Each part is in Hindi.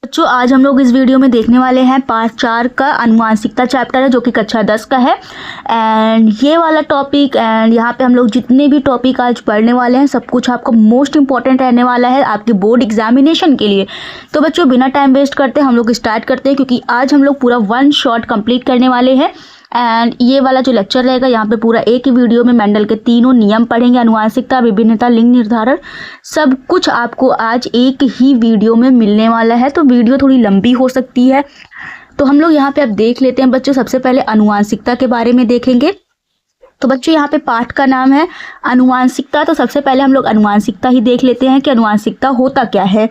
बच्चों आज हम लोग इस वीडियो में देखने वाले हैं पार्ट 4 का अनुवांशिकता चैप्टर है जो कि कक्षा 10 का है। एंड ये वाला टॉपिक एंड यहाँ पे हम लोग जितने भी टॉपिक आज पढ़ने वाले हैं सब कुछ आपको मोस्ट इंपॉर्टेंट रहने वाला है आपके बोर्ड एग्जामिनेशन के लिए। तो बच्चों बिना टाइम वेस्ट करते हम लोग स्टार्ट करते हैं, क्योंकि आज हम लोग पूरा 1 शॉट कंप्लीट करने वाले हैं। एंड ये वाला जो लेक्चर रहेगा यहाँ पे पूरा एक ही वीडियो में मेंडल के तीनों नियम पढ़ेंगे, अनुवांशिकता, विभिन्नता, लिंग निर्धारण, सब कुछ आपको आज एक ही वीडियो में मिलने वाला है। तो वीडियो थोड़ी लंबी हो सकती है, तो हम लोग यहाँ पे अब देख लेते हैं बच्चों। सबसे पहले अनुवांशिकता के बारे में देखेंगे। तो बच्चों यहाँ पे पाठ का नाम है अनुवांशिकता। तो सबसे पहले हम लोग अनुवांशिकता ही देख लेते हैं कि अनुवांशिकता होता क्या है।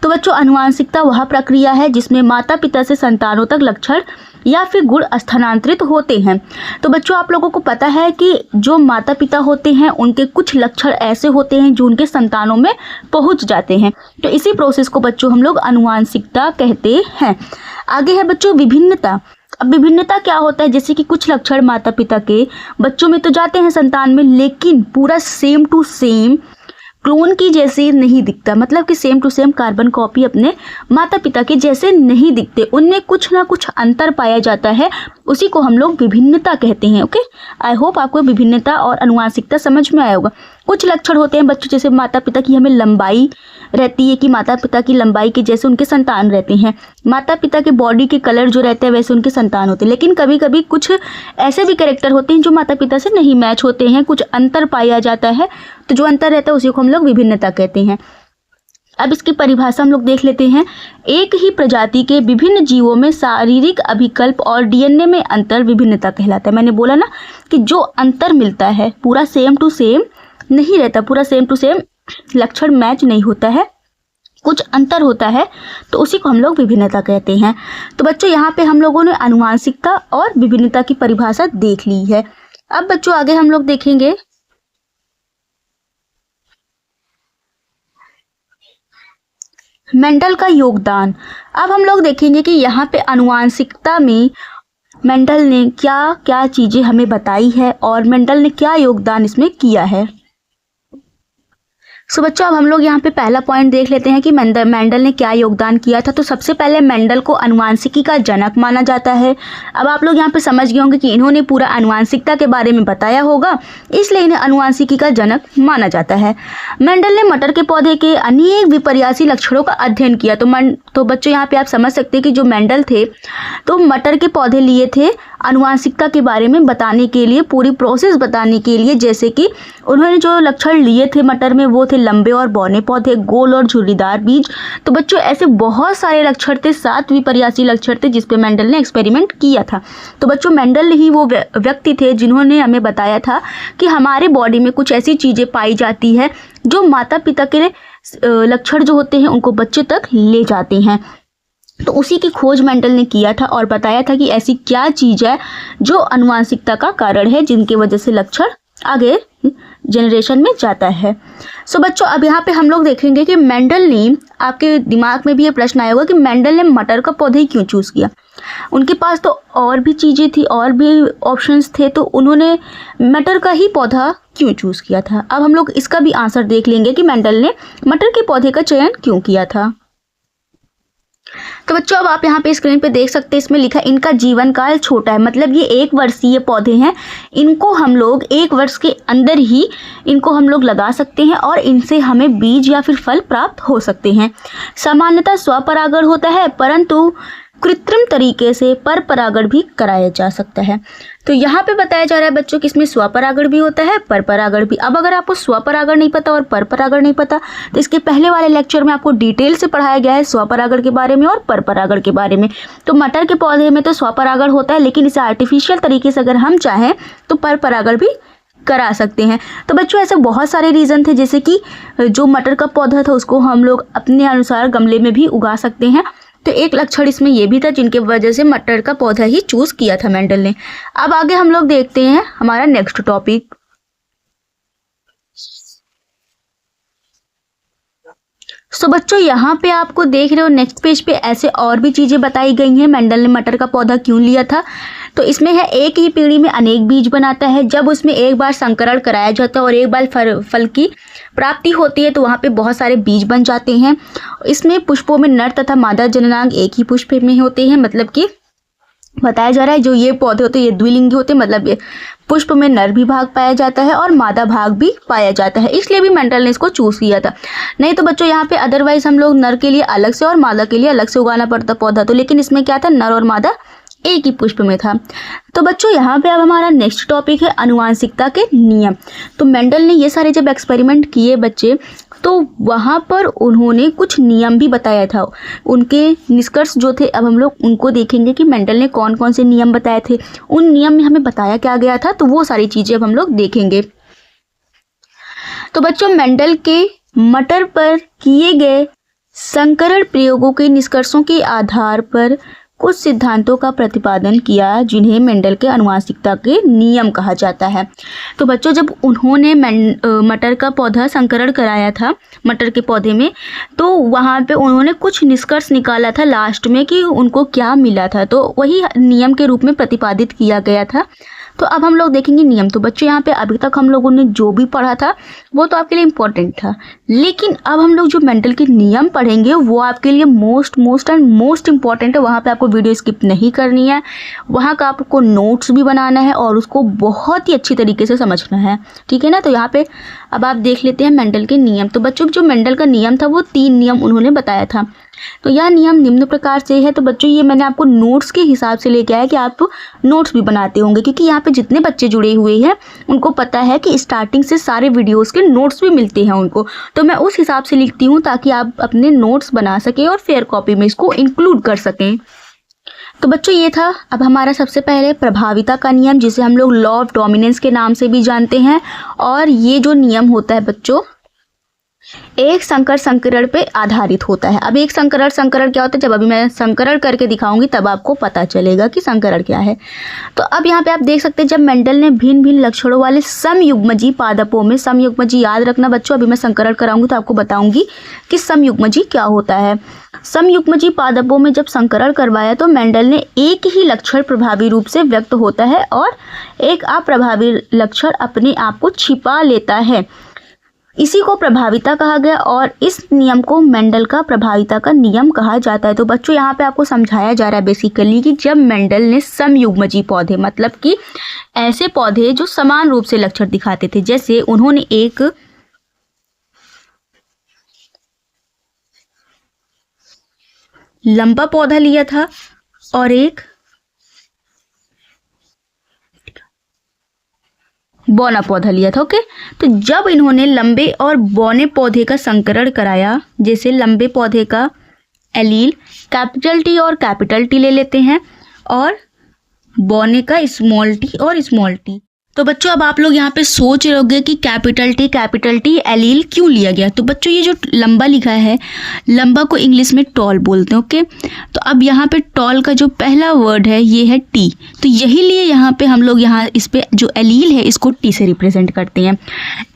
तो बच्चों अनुवांशिकता वह प्रक्रिया है जिसमें माता पिता से संतानों तक लक्षण या फिर गुण स्थानांतरित होते हैं। तो बच्चों आप लोगों को पता है कि जो माता पिता होते हैं उनके कुछ लक्षण ऐसे होते हैं जो उनके संतानों में पहुंच जाते हैं। तो इसी प्रोसेस को बच्चों हम लोग अनुवांशिकता कहते हैं। आगे है बच्चों विभिन्नता। अब विभिन्नता क्या होता है, जैसे कि कुछ लक्षण माता पिता के बच्चों में तो जाते हैं संतान में, लेकिन पूरा सेम टू सेम क्लोन की जैसे नहीं दिखता। मतलब कि same to same carbon copy अपने माता पिता के जैसे नहीं दिखते, उनमें कुछ ना कुछ अंतर पाया जाता है, उसी को हम लोग विभिन्नता कहते हैं। ओके, आई होप आपको विभिन्नता और अनुवांशिकता समझ में आया होगा। कुछ लक्षण होते हैं बच्चों, जैसे माता पिता की हमें लंबाई रहती है कि माता पिता की लंबाई के जैसे उनके संतान रहते हैं, माता पिता के बॉडी के कलर जो रहते हैं वैसे उनके संतान होते हैं। लेकिन कभी कभी कुछ ऐसे भी कैरेक्टर होते हैं जो माता पिता से नहीं मैच होते हैं, कुछ अंतर पाया जाता है, तो जो अंतर रहता है उसी को हम लोग विभिन्नता कहते हैं। अब इसकी परिभाषा हम लोग देख लेते हैं। एक ही प्रजाति के विभिन्न जीवों में शारीरिक अभिकल्प और डीएनए में अंतर विभिन्नता कहलाता है। मैंने बोला ना कि जो अंतर मिलता है पूरा सेम टू सेम नहीं रहता, पूरा सेम टू सेम लक्षण मैच नहीं होता है, कुछ अंतर होता है, तो उसी को हम लोग विभिन्नता कहते हैं। तो बच्चों यहाँ पे हम लोगों ने अनुवांशिकता और विभिन्नता की परिभाषा देख ली है। अब बच्चों आगे हम लोग देखेंगे मेंडल का योगदान। अब हम लोग देखेंगे कि यहाँ पे अनुवांशिकता में मेंडल ने क्या क्या चीजें हमें बताई है और मेंडल ने क्या योगदान इसमें किया है। सो बच्चों अब हम लोग यहाँ पे पहला पॉइंट देख लेते हैं कि मेंडल ने क्या योगदान किया था। तो सबसे पहले मेंडल को अनुवांशिकी का जनक माना जाता है। अब आप लोग यहाँ पे समझ गए होंगे कि इन्होंने पूरा अनुवांशिकता के बारे में बताया होगा, इसलिए इन्हें अनुवांशिकी का जनक माना जाता है। मेंडल ने मटर के पौधे के अनेक विपर्यासी लक्षणों का अध्ययन किया। तो बच्चों यहाँ पे आप समझ सकते हैं कि जो मेंडल थे तो मटर के पौधे लिए थे अनुवांशिकता के बारे में बताने के लिए, पूरी प्रोसेस बताने के लिए। जैसे कि उन्होंने जो लक्षण लिए थे मटर में वो थे लंबे और बौने पौधे, गोल और झुर्रीदार बीज। तो बच्चों ऐसे बहुत सारे लक्षण थे, 7 विपर्यासी लक्षण थे जिस पे मेंडल ने एक्सपेरिमेंट किया था। तो बच्चों मेंडल ही वो व्यक्ति थे जिन्होंने हमें बताया था कि हमारे बॉडी में कुछ ऐसी चीजें पाई जाती है जो माता पिता के लक्षण जो होते हैं उनको बच्चे तक ले जाते हैं। तो उसी की खोज मेंडल ने किया था और बताया था कि ऐसी क्या चीज है जो अनुवांशिकता का कारण है, जिनकी वजह से लक्षण आगे जनरेशन में जाता है। सो बच्चों अब यहाँ पे हम लोग देखेंगे कि मेंडल ने, आपके दिमाग में भी ये प्रश्न आया होगा कि मेंडल ने मटर का पौधा ही क्यों चूज किया। उनके पास तो और भी चीजें थी, और भी ऑप्शंस थे, तो उन्होंने मटर का ही पौधा क्यों चूज किया था। अब हम लोग इसका भी आंसर देख लेंगे कि मेंडल ने मटर के पौधे का चयन क्यों किया था। तो बच्चों अब आप यहाँ पे स्क्रीन पे देख सकते हैं, इसमें लिखा है इनका जीवन काल छोटा है। मतलब ये 1 वर्षीय पौधे हैं, इनको हम लोग 1 वर्ष के अंदर ही इनको हम लोग लगा सकते हैं और इनसे हमें बीज या फिर फल प्राप्त हो सकते हैं। सामान्यतः स्वपरागण होता है, परंतु कृत्रिम तरीके से पर परागण भी कराया जा सकता है। तो यहाँ पे बताया जा रहा है बच्चों कि इसमें स्वपरागण भी होता है, पर परागण भी। अब अगर आपको स्वपरागण नहीं पता और पर परागण नहीं पता तो इसके पहले वाले लेक्चर में आपको डिटेल से पढ़ाया गया है स्वपरागण के बारे में और पर परागण के बारे में। तो मटर के पौधे में तो स्वपरागण होता है, लेकिन इसे आर्टिफिशियल तरीके से अगर हम चाहें तो पर परागण भी करा सकते हैं। तो बच्चों ऐसे बहुत सारे रीज़न थे, जैसे कि जो मटर का पौधा था उसको हम लोग अपने अनुसार गमले में भी उगा सकते हैं। तो एक लक्षण इसमें यह भी था जिनके वजह से मटर का पौधा ही चूज किया था मेंडल ने। अब आगे हम लोग देखते हैं हमारा नेक्स्ट टॉपिक। सो बच्चों यहाँ पे आपको देख रहे हो नेक्स्ट पेज पे ऐसे और भी चीजें बताई गई हैं मेंडल ने मटर का पौधा क्यों लिया था। तो इसमें है एक ही पीढ़ी में अनेक बीज बनाता है। जब उसमें एक बार संकरण कराया जाता है और एक बार फल की प्राप्ति होती है तो वहाँ पे बहुत सारे बीज बन जाते हैं। इसमें पुष्पों में नर तथा मादा जननांग एक ही पुष्प में होते हैं, मतलब कि बताया जा रहा है जो ये पौधे होते हैं ये द्विलिंगी होते हैं, मतलब ये पुष्प में नर भी भाग पाया जाता है और मादा भाग भी पाया जाता है, इसलिए भी मेंडल ने इसको चूज किया था। नहीं तो बच्चों यहाँ पे अदरवाइज हम लोग नर के लिए अलग से और मादा के लिए अलग से उगाना पड़ता पौधा, तो लेकिन इसमें क्या था, नर और मादा एक ही पुष्प में था। तो बच्चों यहाँ पे अब हमारा नेक्स्ट टॉपिक है आनुवांशिकता के नियम। तो मेंडल ने ये सारे जब एक्सपेरिमेंट किए बच्चे, तो वहाँ पर उन्होंने कुछ नियम भी बताया था। उनके निष्कर्ष जो थे अब हम लोग उनको देखेंगे कि मेंडल ने कौन कौन से नियम बताए थे, उन नियम में हमें बताया क्या गया था, तो वो सारी चीज़ें अब हम लोग देखेंगे। तो बच्चों मेंडल के मटर पर किए गए संकरण प्रयोगों के निष्कर्षों के आधार पर कुछ सिद्धांतों का प्रतिपादन किया जिन्हें मेंडल के आनुवांशिकता के नियम कहा जाता है। तो बच्चों जब उन्होंने मटर का पौधा संकरण कराया था मटर के पौधे में, तो वहाँ पे उन्होंने कुछ निष्कर्ष निकाला था लास्ट में कि उनको क्या मिला था, तो वही नियम के रूप में प्रतिपादित किया गया था। तो अब हम लोग देखेंगे नियम। तो बच्चों यहाँ पे अभी तक हम लोगों ने जो भी पढ़ा था वो तो आपके लिए इम्पोर्टेंट था, लेकिन अब हम लोग जो मेंडल के नियम पढ़ेंगे वो आपके लिए मोस्ट एंड मोस्ट इम्पॉर्टेंट है। वहाँ पे आपको वीडियो स्किप नहीं करनी है, वहाँ का आपको नोट्स भी बनाना है और उसको बहुत ही अच्छी तरीके से समझना है, ठीक है ना। तो यहाँ पे अब आप देख लेते हैं मेंडल के नियम। तो बच्चों जो मेंडल का नियम था वो 3 नियम उन्होंने बताया था। तो यह नियम निम्न प्रकार से है। तो बच्चों ये मैंने आपको नोट्स के हिसाब से लेके आया कि आप नोट्स भी बनाते होंगे, क्योंकि यहाँ पे जितने बच्चे जुड़े हुए हैं उनको पता है कि स्टार्टिंग से सारे वीडियोस के नोट्स भी मिलते हैं उनको, तो मैं उस हिसाब से लिखती हूँ ताकि आप अपने नोट्स बना सकें और फेयर कॉपी में इसको इंक्लूड कर सकें। तो बच्चों ये था अब हमारा सबसे पहले प्रभाविता का नियम, जिसे हम लोग लॉ ऑफ डोमिनेंस के नाम से भी जानते हैं। और ये जो नियम होता है बच्चों एक संकरण पे आधारित होता है। अब एक संकरण क्या होता है, जब अभी मैं संकरण करके दिखाऊंगी तब आपको पता चलेगा कि संकरण क्या है। तो अब यहाँ पे आप देख सकते हैं जब मेंडल ने भिन्न भिन्न लक्षणों वाले समयुग्मजी पादपों में, समयुग्मजी याद रखना बच्चों, अभी मैं संकरण कराऊंगी तो आपको बताऊंगी कि समयुग्मजी क्या होता है। समयुग्मजी पादपों में जब संकरण करवाया तो मेंडल ने एक ही लक्षण प्रभावी रूप से व्यक्त होता है और एक अप्रभावी लक्षण अपने आप को छिपा लेता है, इसी को प्रभाविता कहा गया और इस नियम को मेंडल का प्रभाविता का नियम कहा जाता है। तो बच्चों यहाँ पे आपको समझाया जा रहा है बेसिकली कि जब मेंडल ने समयुग्मजी पौधे, मतलब कि ऐसे पौधे जो समान रूप से लक्षण दिखाते थे, जैसे उन्होंने एक लंबा पौधा लिया था और एक बौना पौधा लिया था, ओके। तो जब इन्होंने लंबे और बौने पौधे का संकरण कराया, जैसे लंबे पौधे का एलील कैपिटल टी और कैपिटल टी ले लेते हैं और बौने का स्मॉल टी और स्मॉल टी। तो बच्चों अब आप लोग यहाँ पे सोच रहे होंगे कि कैपिटल टी एलील क्यों लिया गया। तो बच्चों ये जो लंबा लिखा है, लंबा को इंग्लिश में टॉल बोलते हैं, ओके। तो अब यहाँ पे टॉल का जो पहला वर्ड है ये है टी, तो यही लिए यहाँ पे हम लोग यहाँ इस पे जो एलील है इसको टी से रिप्रेजेंट करते हैं।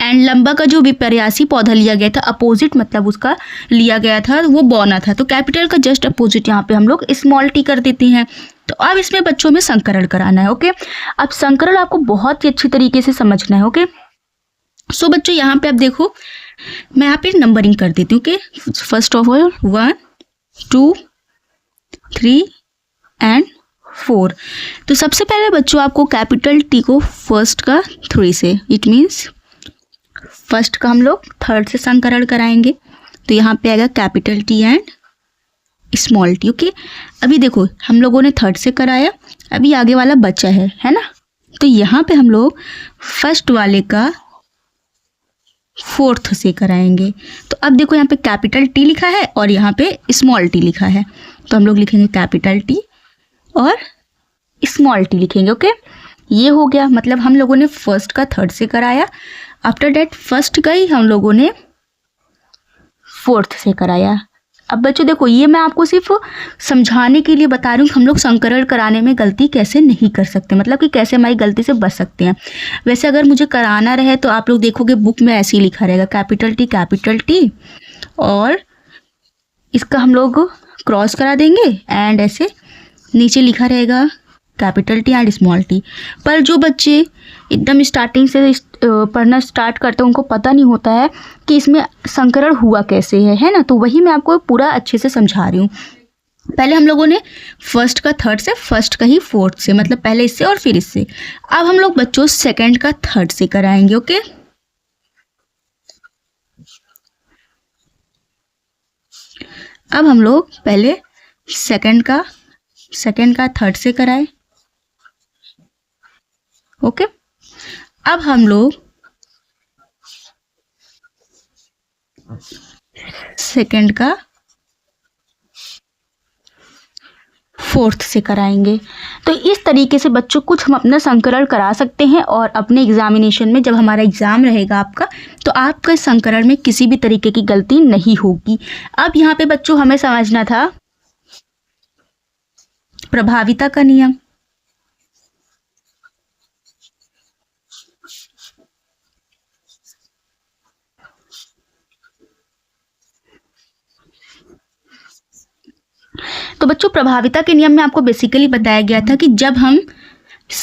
एंड लंबा का जो विपर्यासी पौधा लिया गया था, अपोजिट मतलब उसका लिया गया था, वो बौना था। तो कैपिटल का जस्ट अपोजिट यहाँ पे हम लोग स्मॉल टी कर देते हैं। तो अब इसमें बच्चों में संकरण कराना है, ओके। अब संकरण आपको बहुत ही अच्छी तरीके से समझना है, ओके। सो बच्चों यहाँ पे आप देखो, मैं यहाँ पे नंबरिंग कर देती हूँ, okay. First of all 1 2 3 and 4। तो सबसे पहले बच्चों आपको कैपिटल टी को फर्स्ट का 3 से, इट मीन्स फर्स्ट का हम लोग थर्ड से संकरण कराएंगे। तो यहाँ पे आएगा capital T and small T, okay. अभी देखो हम लोगों ने थर्ड से कराया, अभी आगे वाला बचा है ना। तो यहाँ पे हम लोग फर्स्ट वाले का फोर्थ से कराएंगे। तो अब देखो यहाँ पे कैपिटल टी लिखा है और यहाँ पे स्मॉल टी लिखा है, तो हम लोग लिखेंगे कैपिटल टी और स्मॉल टी लिखेंगे, ओके। ये हो गया, मतलब हम लोगों ने फर्स्ट का थर्ड से कराया, आफ्टर डेट फर्स्ट का ही हम लोगों ने फोर्थ से कराया। अब बच्चों देखो ये मैं आपको सिर्फ समझाने के लिए बता रही हूँ हम लोग संकरण कराने में गलती कैसे नहीं कर सकते, मतलब कि कैसे हमारी गलती से बच सकते हैं। वैसे अगर मुझे कराना रहे तो आप लोग देखोगे बुक में ऐसे ही लिखा रहेगा कैपिटल टी और इसका हम लोग क्रॉस करा देंगे एंड ऐसे नीचे लिखा रहेगा capital T and small T. पर जो बच्चे एकदम स्टार्टिंग से पढ़ना स्टार्ट करते हैं उनको पता नहीं होता है कि इसमें संकरण हुआ कैसे है ना। तो वही मैं आपको पूरा अच्छे से समझा रही हूँ। पहले हम लोगों ने फर्स्ट का थर्ड से, फर्स्ट का ही फोर्थ से, मतलब पहले इससे और फिर इससे। अब हम लोग बच्चों सेकंड का थर्ड से कराएंगे। ओके, अब हम लोग पहले सेकंड का थर्ड से कराए। ओके, अब हम लोग सेकंड का फोर्थ से कराएंगे। तो इस तरीके से बच्चों कुछ हम अपना संकरण करा सकते हैं और अपने एग्जामिनेशन में जब हमारा एग्जाम रहेगा आपका, तो आपका संकरण में किसी भी तरीके की गलती नहीं होगी। अब यहाँ पे बच्चों हमें समझना था प्रभाविता का नियम। तो बच्चों प्रभाविता के नियम में आपको बेसिकली बताया गया था कि जब हम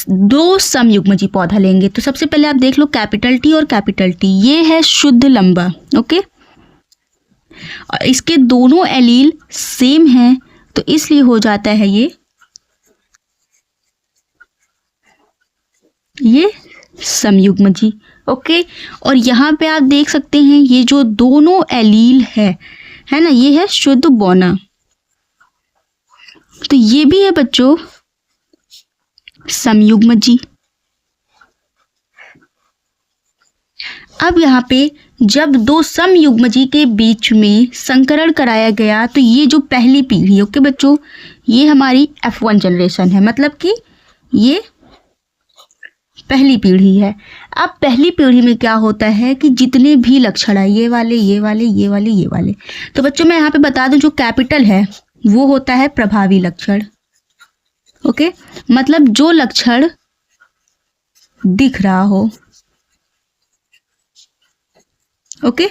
दो समयुग्मजी पौधा लेंगे, तो सबसे पहले आप देख लो कैपिटल टी और कैपिटल टी, ये है शुद्ध लंबा। ओके, और इसके दोनों एलील सेम हैं, तो इसलिए हो जाता है ये समयुग्मजी। ओके, और यहाँ पे आप देख सकते हैं ये जो दोनों एलील है ना, ये है शुद्ध बौना। तो ये भी है बच्चों समयुग्मजी। अब यहाँ पे जब दो समयुग्मजी के बीच में संकरण कराया गया, तो ये जो पहली पीढ़ी, ओके बच्चों, ये हमारी F1 जनरेशन है, मतलब कि ये पहली पीढ़ी है। अब पहली पीढ़ी में क्या होता है कि जितने भी लक्षण है, ये वाले ये वाले ये वाले ये वाले, तो बच्चों मैं यहाँ पे बता दूं जो कैपिटल है वो होता है प्रभावी लक्षण। ओके, मतलब जो लक्षण दिख रहा हो। ओके,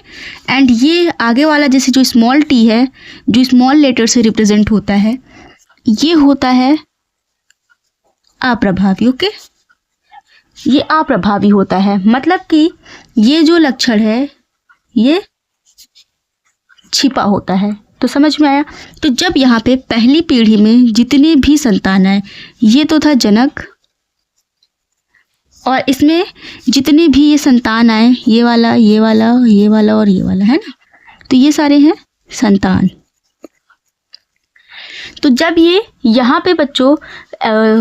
एंड ये आगे वाला जैसे जो स्मॉल टी है, जो स्मॉल लेटर से रिप्रेजेंट होता है, ये होता है अप्रभावी। ओके, ये अप्रभावी होता है, मतलब कि ये जो लक्षण है ये छिपा होता है। तो समझ में आया। तो जब यहाँ पे पहली पीढ़ी में जितने भी संतान आए, ये तो था जनक, और इसमें जितने भी ये संतान आए, ये वाला ये वाला ये वाला और ये वाला, है ना, तो ये सारे हैं संतान। तो जब ये यहाँ पे बच्चों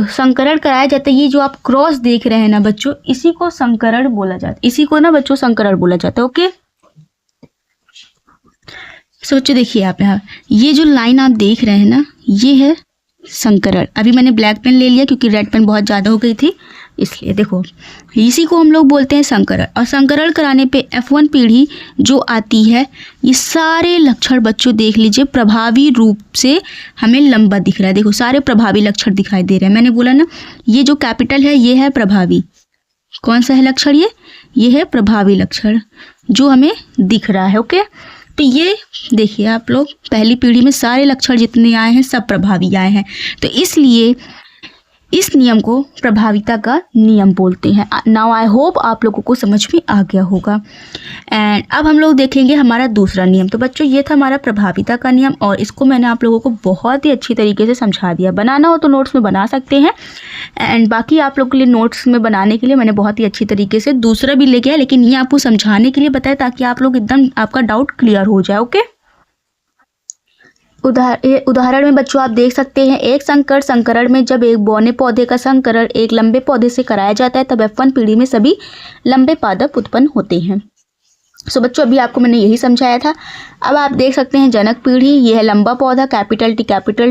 संकरण कराया जाता है, ये जो आप क्रॉस देख रहे हैं ना बच्चों, इसी को संकरण बोला जाता है, इसी को ना बच्चों संकरण बोला जाता है। ओके, सो बच्चों देखिए आप यहाँ ये जो लाइन आप देख रहे हैं ना, ये है संकरण। अभी मैंने ब्लैक पेन ले लिया क्योंकि रेड पेन बहुत ज़्यादा हो गई थी, इसलिए देखो इसी को हम लोग बोलते हैं संकरण। और संकरण कराने पे F1 पीढ़ी जो आती है, ये सारे लक्षण बच्चों देख लीजिए प्रभावी रूप से हमें लंबा दिख रहा है। देखो सारे प्रभावी लक्षण दिखाई दे रहे हैं। मैंने बोला ना ये जो कैपिटल है ये है प्रभावी। कौन सा है लक्षण? ये है प्रभावी लक्षण जो हमें दिख रहा है। ओके, तो ये देखिए आप लोग पहली पीढ़ी में सारे लक्षण जितने आए हैं सब प्रभावी आए हैं, तो इसलिए इस नियम को प्रभाविता का नियम बोलते हैं। नाउ आई होप आप लोगों को समझ में आ गया होगा। एंड अब हम लोग देखेंगे हमारा दूसरा नियम। तो बच्चों ये था हमारा प्रभाविता का नियम, और इसको मैंने आप लोगों को बहुत ही अच्छी तरीके से समझा दिया। बनाना हो तो नोट्स में बना सकते हैं, एंड बाकी आप लोगों के लिए नोट्स में बनाने के लिए मैंने बहुत ही अच्छी तरीके से दूसरा भी लेके आया, लेकिन ये आपको समझाने के लिए बताया ताकि आप लोग एकदम आपका डाउट क्लियर हो जाए। ओके, उदाहरण में बच्चों आप देख सकते हैं एक संकरण में जब एक बौने पौधे का संकरण एक लंबे पौधे से कराया जाता है, तब F1 पीढ़ी में सभी लंबे पादप उत्पन्न होते हैं। सो बच्चों अभी आपको मैंने यही समझाया था। अब आप देख सकते हैं जनक पीढ़ी, ये है लंबा पौधा कैपिटल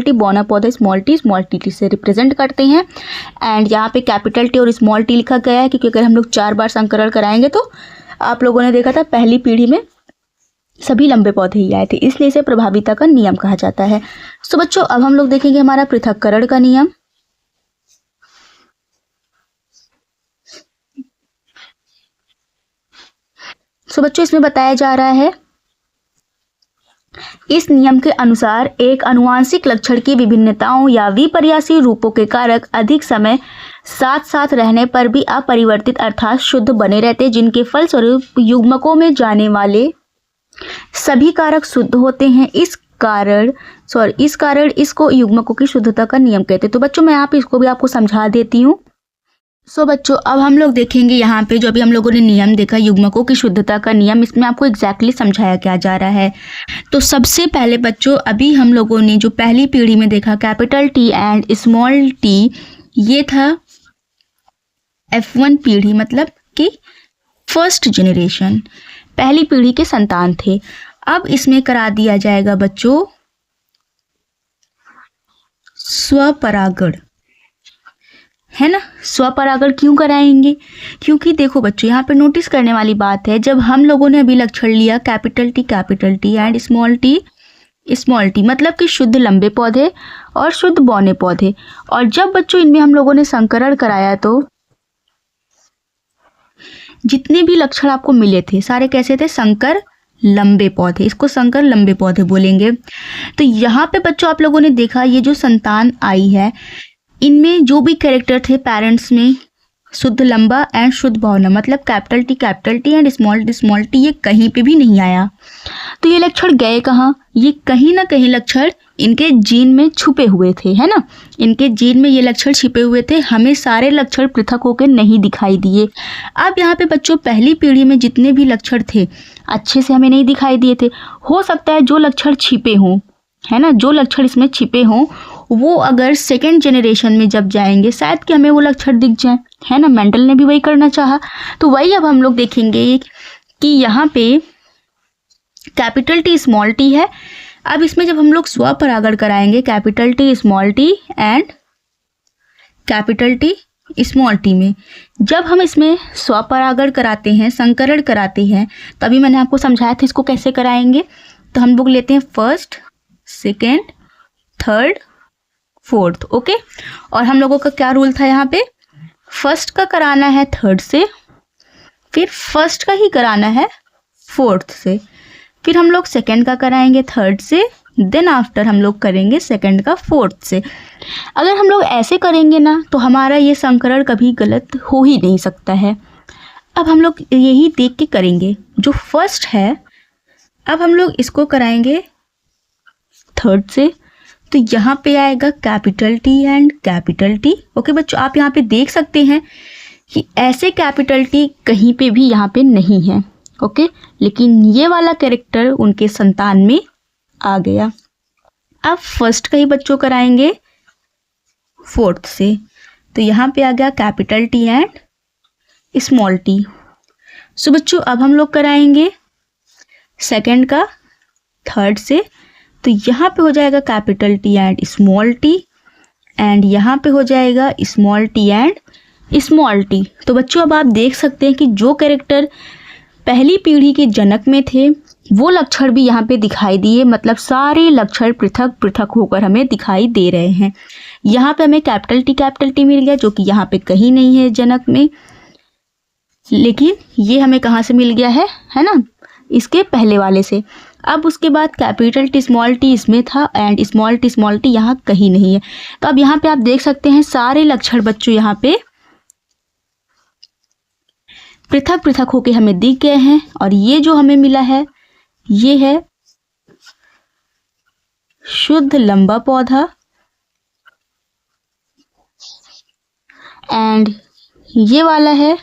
टी, बौना पौधा स्मॉल टी से रिप्रेजेंट करते हैं। एंड यहाँ पे कैपिटल टी और स्मॉल टी लिखा गया है क्योंकि अगर हम लोग 4 बार संकरण कराएंगे तो आप लोगों ने देखा था पहली पीढ़ी में सभी लंबे पौधे ही आए थे, इसलिए इसे प्रभाविता का नियम कहा जाता है। सो बच्चों अब हम लोग देखेंगे हमारा पृथक्करण का नियम। सो बच्चों इसमें बताया जा रहा है इस नियम के अनुसार एक आनुवांशिक लक्षण की विभिन्नताओं या विपर्यासी रूपों के कारक अधिक समय साथ साथ रहने पर भी अपरिवर्तित अर्थात शुद्ध बने रहते, जिनके फलस्वरूप युग्मकों में जाने वाले सभी कारक शुद्ध होते हैं। इस कारण इसको युग्मकों की शुद्धता का नियम कहते हैं। तो बच्चों मैं यहाँ पे इसको भी आपको समझा देती हूँ। बच्चों अब हम लोग देखेंगे यहाँ पे जो अभी हम लोगों ने नियम देखा युग्मकों की शुद्धता का नियम, इसमें आपको एग्जैक्टली समझाया क्या जा रहा है। तो सबसे पहले बच्चों अभी हम लोगों ने जो पहली पीढ़ी में देखा capital T and small T, ये था F1 पीढ़ी, मतलब कि फर्स्ट जनरेशन, पहली पीढ़ी के संतान थे। अब इसमें करा दिया जाएगा बच्चों स्वपरागण, है ना। स्वपरागण क्यों कराएंगे? क्योंकि देखो बच्चों यहाँ पे नोटिस करने वाली बात है, जब हम लोगों ने अभी लक्षण लिया capital T and small T मतलब कि शुद्ध लंबे पौधे और शुद्ध बौने पौधे, और जब बच्चों इनमें हम लोगों ने संकरण कराया तो जितने भी लक्षण आपको मिले थे सारे कैसे थे? संकर लंबे पौधे, इसको संकर लंबे पौधे बोलेंगे। तो यहाँ पे बच्चों आप लोगों ने देखा ये जो संतान आई है इनमें जो भी कैरेक्टर थे पेरेंट्स में, शुद्ध लंबा एंड शुद्ध बौना, मतलब capital T and small T, ये कहीं पे भी नहीं आया। तो ये लक्षण गए कहाँ? ये कहीं ना कहीं लक्षण इनके जीन में छुपे हुए थे, है ना। इनके जीन में ये लक्षण छिपे हुए थे, हमें सारे लक्षण पृथक होकर नहीं दिखाई दिए। अब यहाँ पे बच्चों पहली पीढ़ी में जितने भी लक्षण थे अच्छे से हमें नहीं दिखाई दिए थे। हो सकता है जो लक्षण छिपे हों, है ना, जो लक्षण इसमें छिपे हों वो अगर सेकेंड जनरेशन में जब जाएंगे शायद कि हमें वो लक्षण दिख जाए, है ना। मेंडल ने भी वही करना चाहा। तो वही अब हम लोग देखेंगे कि यहाँ पे कैपिटल टी स्मॉल टी है। अब इसमें जब हम लोग स्वपरागण कराएंगे capital T small T and capital T small T में, जब हम इसमें स्वपरागण कराते हैं, संकरण कराते हैं, तभी मैंने आपको समझाया था इसको कैसे कराएंगे। तो हम लोग लेते हैं first, second, third, fourth, okay. और हम लोगों का क्या रूल था यहाँ पे? फर्स्ट का कराना है थर्ड से, फिर फर्स्ट का ही कराना है फोर्थ से, फिर हम लोग सेकेंड का कराएंगे थर्ड से, देन आफ्टर हम लोग करेंगे सेकेंड का फोर्थ से। अगर हम लोग ऐसे करेंगे ना तो हमारा ये संकरण कभी गलत हो ही नहीं सकता है। अब हम लोग यही देख के करेंगे। जो फर्स्ट है अब हम लोग इसको कराएंगे थर्ड से, तो यहाँ पे आएगा capital T and capital T, okay बच्चों। आप यहाँ पे देख सकते हैं कि ऐसे कैपिटल टी कहीं पे भी यहाँ पे नहीं है, ओके, लेकिन ये वाला कैरेक्टर उनके संतान में आ गया। अब फर्स्ट का ही बच्चों कराएंगे फोर्थ से, तो यहाँ पे आ गया capital T and small T. So बच्चों अब हम लोग कराएंगे सेकेंड का थर्ड से, तो यहाँ पे हो जाएगा capital T and small T, and यहाँ पे हो जाएगा small T and small T. तो बच्चों अब आप देख सकते हैं कि जो कैरेक्टर पहली पीढ़ी के जनक में थे वो लक्षण भी यहाँ पे दिखाई दिए, मतलब सारे लक्षण पृथक पृथक होकर हमें दिखाई दे रहे हैं। यहाँ पे हमें कैपिटल टी मिल गया जो कि यहाँ पे कहीं नहीं है जनक में, लेकिन ये हमें कहाँ से मिल गया है ना, इसके पहले वाले से। अब उसके बाद कैपिटल टी इसमें था एंड स्मॉल टी यहाँ कहीं नहीं है। तो अब यहाँ पे आप देख सकते हैं सारे लक्षण बच्चों यहाँ पे पृथक पृथक होके हमें दिख गए हैं, और ये जो हमें मिला है ये है शुद्ध लंबा पौधा एंड ये वाला है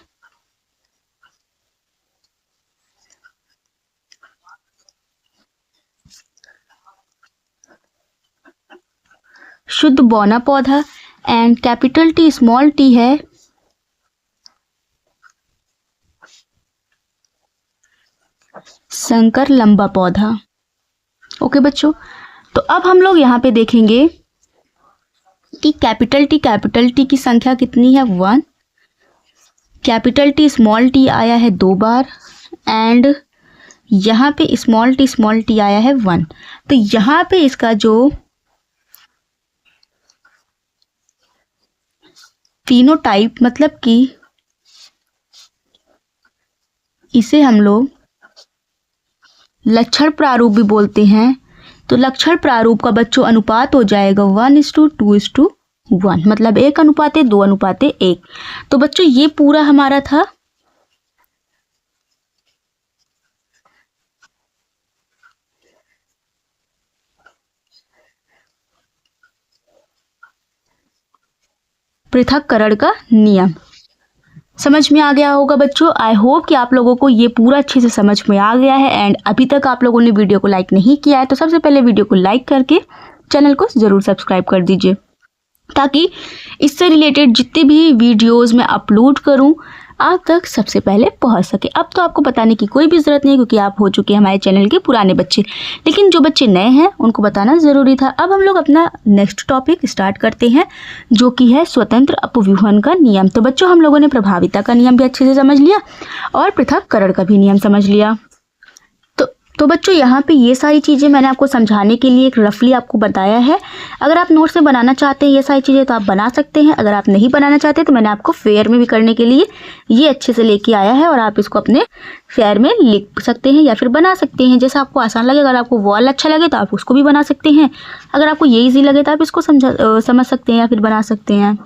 शुद्ध बौना पौधा, and capital T small T है संकर लंबा पौधा, ओके बच्चों। तो अब हम लोग यहाँ पे देखेंगे कि कैपिटल टी की संख्या कितनी है 1, कैपिटल टी स्मॉल टी आया है 2 बार, एंड यहाँ पे स्मॉल टी आया है 1। तो यहाँ पे इसका जो फिनोटाइप, मतलब कि इसे हम लोग लक्षण प्रारूप भी बोलते हैं। तो लक्षण प्रारूप का बच्चों अनुपात हो जाएगा 1:2:1, मतलब 1:2:1। तो बच्चों ये पूरा हमारा था पृथक्करण का नियम। समझ में आ गया होगा बच्चों। आई होप कि आप लोगों को ये पूरा अच्छे से समझ में आ गया है। एंड अभी तक आप लोगों ने वीडियो को लाइक नहीं किया है तो सबसे पहले वीडियो को लाइक करके चैनल को ज़रूर सब्सक्राइब कर दीजिए, ताकि इससे रिलेटेड जितने भी वीडियोस मैं अपलोड करूं आप तक सबसे पहले पहुंच सके। अब तो आपको बताने की कोई भी ज़रूरत नहीं, क्योंकि आप हो चुके हैं हमारे चैनल के पुराने बच्चे, लेकिन जो बच्चे नए हैं उनको बताना ज़रूरी था। अब हम लोग अपना नेक्स्ट टॉपिक स्टार्ट करते हैं, जो कि है स्वतंत्र अपव्यूहन का नियम। तो बच्चों हम लोगों ने प्रभाविता का नियम भी अच्छे से समझ लिया और पृथक्करण का भी नियम समझ लिया। तो बच्चों यहाँ पे ये सारी चीज़ें मैंने आपको समझाने के लिए एक रफली आपको बताया है। अगर आप नोट्स में बनाना चाहते हैं ये सारी चीज़ें तो आप बना सकते हैं। अगर आप नहीं बनाना चाहते तो मैंने आपको फेयर में भी करने के लिए ये अच्छे से लेके आया है, और आप इसको अपने फेयर में लिख सकते हैं या फिर बना सकते हैं, जैसा आपको आसान लगे। अगर आपको वॉल अच्छा लगे तो आप उसको भी बना सकते हैं, अगर आपको ये ईजी लगे तो आप इसको समझ सकते हैं या फिर बना सकते हैं।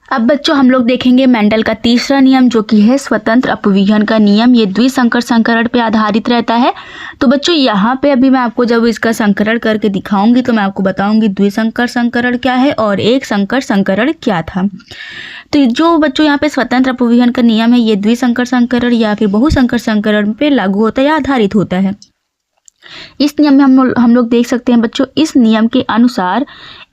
अब बच्चों हम लोग देखेंगे मेंडल का तीसरा नियम, जो कि है स्वतंत्र अपव्यूहन का नियम। ये द्विसंकर संकरण पे आधारित रहता है। तो बच्चों यहाँ पे अभी मैं आपको जब इसका संकरण करके दिखाऊंगी तो मैं आपको बताऊंगी द्विसंकर संकरण क्या है और एक संकर संकरण क्या था। तो जो बच्चों यहाँ पे स्वतंत्र अपव्यूहन का नियम है, ये द्विसंकर संकरण या फिर बहुसंकर संकरण पे लागू होता है या आधारित होता है। इस नियम में हम लोग देख सकते हैं बच्चों, इस नियम के अनुसार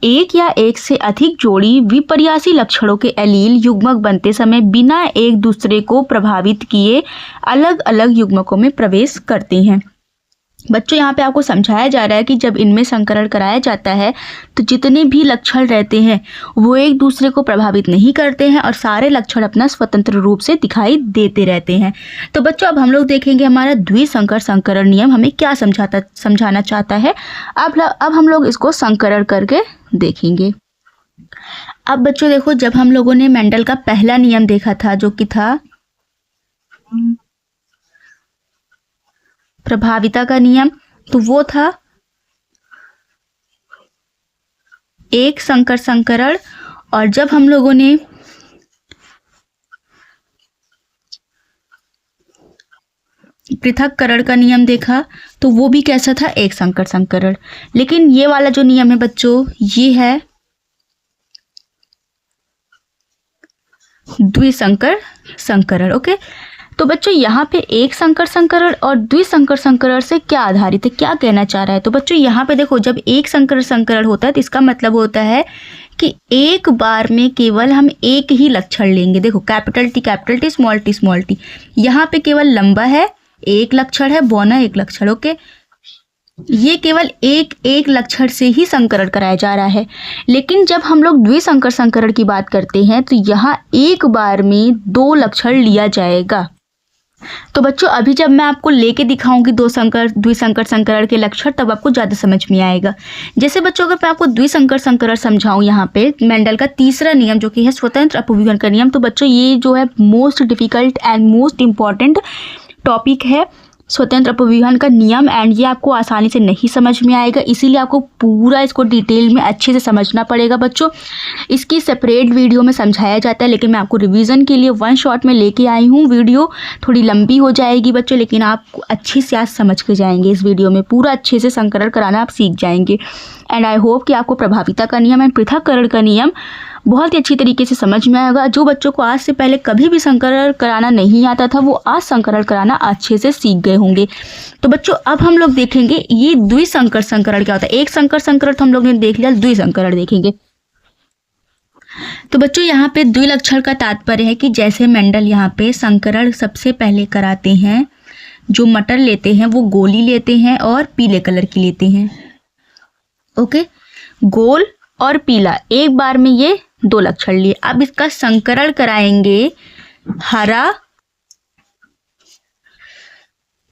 एक या एक से अधिक जोड़ी विपर्यासी लक्षणों के एलील युग्मक बनते समय बिना एक दूसरे को प्रभावित किए अलग अलग युग्मकों में प्रवेश करते हैं। बच्चों यहाँ पे आपको समझाया जा रहा है कि जब इनमें संकरण कराया जाता है तो जितने भी लक्षण रहते हैं वो एक दूसरे को प्रभावित नहीं करते हैं और सारे लक्षण अपना स्वतंत्र रूप से दिखाई देते रहते हैं। तो बच्चों अब हम लोग देखेंगे हमारा द्विसंकर संकरण नियम हमें क्या समझाना चाहता है। अब हम लोग इसको संकरण करके देखेंगे। अब बच्चों देखो, जब हम लोगों ने मेंडल का पहला नियम देखा था जो कि था प्रभाविता का नियम, तो वो था एक संकर संकरण। और जब हम लोगों ने पृथक्करण का नियम देखा तो वो भी कैसा था, एक संकर संकरण। लेकिन ये वाला जो नियम है बच्चों, ये है द्विसंकर संकरण। ओके, तो बच्चों यहाँ पे एक संकर संकरण और द्विसंकर संकरण से क्या आधारित है, क्या कहना चाह रहा है। तो बच्चों यहाँ पे देखो, जब एक संकर संकरण होता है तो इसका मतलब होता है कि एक बार में केवल हम एक ही लक्षण लेंगे। देखो कैपिटल टी स्मॉल टी, यहाँ पे केवल लंबा है एक लक्षण है, बौना एक लक्षण। ओके, ये केवल एक लक्षण से ही संकरण कराया जा रहा है। लेकिन जब हम लोग द्विसंकर संकरण की बात करते हैं तो यहाँ एक बार में दो लक्षण लिया जाएगा। तो बच्चों अभी जब मैं आपको लेके दिखाऊंगी द्विसंकर संकरण के लक्षण, तब आपको ज़्यादा समझ में आएगा। जैसे बच्चों अगर मैं आपको द्विसंकर संकरण समझाऊं यहाँ पे मेंडल का तीसरा नियम जो कि है स्वतंत्र अपव्यूहन का नियम, तो बच्चों ये जो है most difficult and most important topic है स्वतंत्र अपव्यूहन का नियम। एंड ये आपको आसानी से नहीं समझ में आएगा, इसीलिए आपको पूरा इसको डिटेल में अच्छे से समझना पड़ेगा बच्चों। इसकी सेपरेट वीडियो में समझाया जाता है, लेकिन मैं आपको रिवीजन के लिए वन शॉट में लेके आई हूँ। वीडियो थोड़ी लंबी हो जाएगी बच्चों, लेकिन आप अच्छे से आज समझ के जाएंगे। इस वीडियो में पूरा अच्छे से संकरण कराना आप सीख जाएंगे। एंड आई होप कि आपको प्रभाविता का नियम एंड पृथक्करण का नियम बहुत ही अच्छी तरीके से समझ में आएगा। जो बच्चों को आज से पहले कभी भी संकरण कराना नहीं आता था वो आज संकरण कराना अच्छे से सीख गए होंगे। तो बच्चों अब हम लोग देखेंगे ये द्विसंकर संकरण क्या होता है। एक संकर संकरण तो हम लोग ने देख लिया, द्विसंकरण देखेंगे। तो बच्चों यहाँ पे द्विलक्षण का तात्पर्य है कि जैसे मेंडल यहाँ पे संकरण सबसे पहले कराते हैं, जो मटर लेते हैं वो गोली लेते हैं और पीले कलर की लेते हैं। ओके, गोल और पीला एक बार में ये दो लक्षण लिए। अब इसका संकरण कराएंगे हरा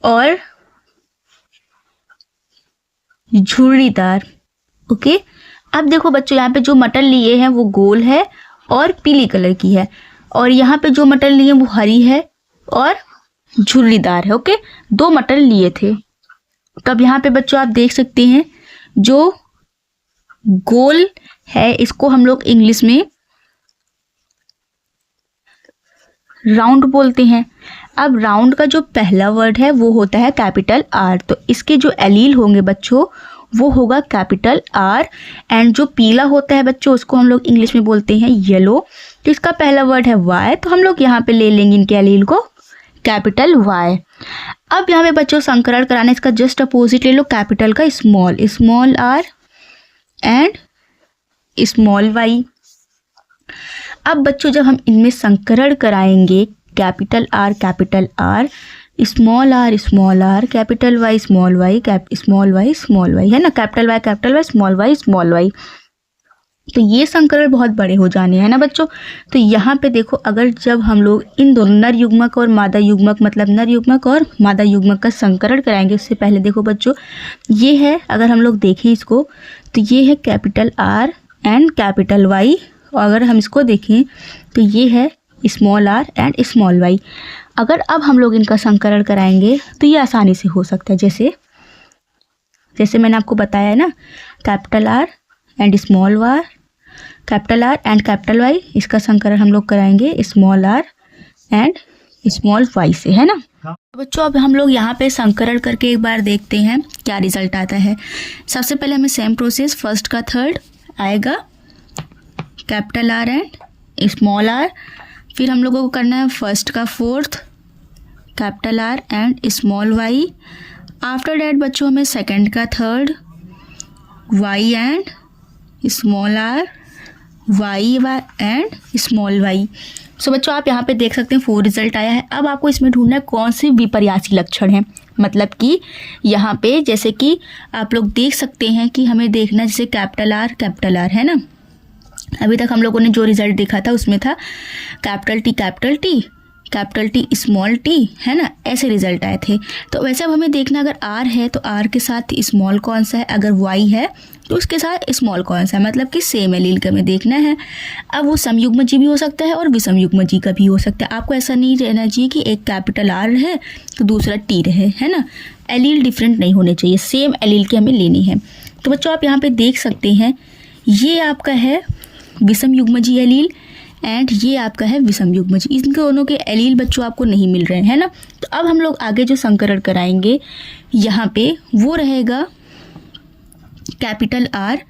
और झुर्रीदार। ओके, अब देखो बच्चों यहाँ पे जो मटर लिए हैं वो गोल है और पीली कलर की है, और यहाँ पे जो मटर लिए वो हरी है और झुर्रीदार है। ओके, दो मटर लिए थे। तो अब यहाँ पे बच्चों आप देख सकते हैं जो गोल है इसको हम लोग इंग्लिश में राउंड बोलते हैं। अब राउंड का जो पहला वर्ड है वो होता है कैपिटल आर, तो इसके जो एलील होंगे बच्चों वो होगा कैपिटल आर। एंड जो पीला होता है बच्चों उसको हम लोग इंग्लिश में बोलते हैं येलो, तो इसका पहला वर्ड है वाई, तो हम लोग यहाँ पे ले लेंगे इनके एलील को कैपिटल वाई। अब यहाँ पे बच्चों संकरण कराना, इसका जस्ट अपोजिट ले लो, कैपिटल का small, small R and small Y. अब बच्चों जब हम इनमें संकरण कराएंगे capital R small R capital Y small Y small Y, है ना, कैपिटल वाई स्मॉल वाई, तो ये संकरण बहुत बड़े हो जाने हैं ना बच्चों। तो यहाँ पे देखो, अगर जब हम लोग इन दोनों नर युग्मक और मादा युग्मक, मतलब नर युग्मक और मादा युग्मक का संकरण कराएंगे, उससे पहले देखो बच्चों ये है, अगर हम लोग देखें इसको तो ये है capital R and capital Y, और अगर हम इसको देखें तो ये है small R and small Y. अगर अब हम लोग इनका संकरण कराएंगे तो ये आसानी से हो सकता है, जैसे मैंने आपको बताया है ना, capital R and small Y, capital R and capital Y, इसका संकरण हम लोग कराएंगे small R and small Y से, है ना। बच्चों अब हम लोग यहाँ पे संकरण करके एक बार देखते हैं क्या रिजल्ट आता है। सबसे पहले हमें सेम प्रोसेस, फर्स्ट का थर्ड आएगा capital R and small R, फिर हम लोगों को करना है फर्स्ट का fourth capital R and small Y. After that बच्चों हमें सेकंड का third Y and small R, Y and small Y. So बच्चों आप यहाँ पे देख सकते हैं 4 रिजल्ट आया है। अब आपको इसमें ढूंढना है कौन से विपर्यासी लक्षण हैं, मतलब कि यहाँ पे जैसे कि आप लोग देख सकते हैं कि हमें देखना है जैसे कैपिटल आर है ना, अभी तक हम लोगों ने जो रिजल्ट देखा था उसमें था कैपिटल टी स्मॉल टी, है ना, ऐसे रिजल्ट आए थे। तो वैसे अब हमें देखना अगर आर है तो आर के साथ स्मॉल कौन सा है, अगर वाई है तो उसके साथ स्मॉल कौन सा है, मतलब कि सेम एलील का हमें देखना है। अब वो समयुग्मजी भी हो सकता है और विषमयुग्मजी का भी हो सकता है। आपको ऐसा नहीं रहना चाहिए कि एक कैपिटल आर है तो दूसरा टी रहे, है ना, एलील डिफरेंट नहीं होने चाहिए, सेम एलील के हमें लेनी है। तो बच्चों आप यहाँ पे देख सकते हैं ये आपका है विषमयुग्मजी एलील एंड ये आपका है विषमयुग्मजी, इन दोनों के एलील बच्चों आपको नहीं मिल रहे हैं ना। तो अब हम लोग आगे जो संकरण कराएंगे यहाँ पे वो रहेगा capital R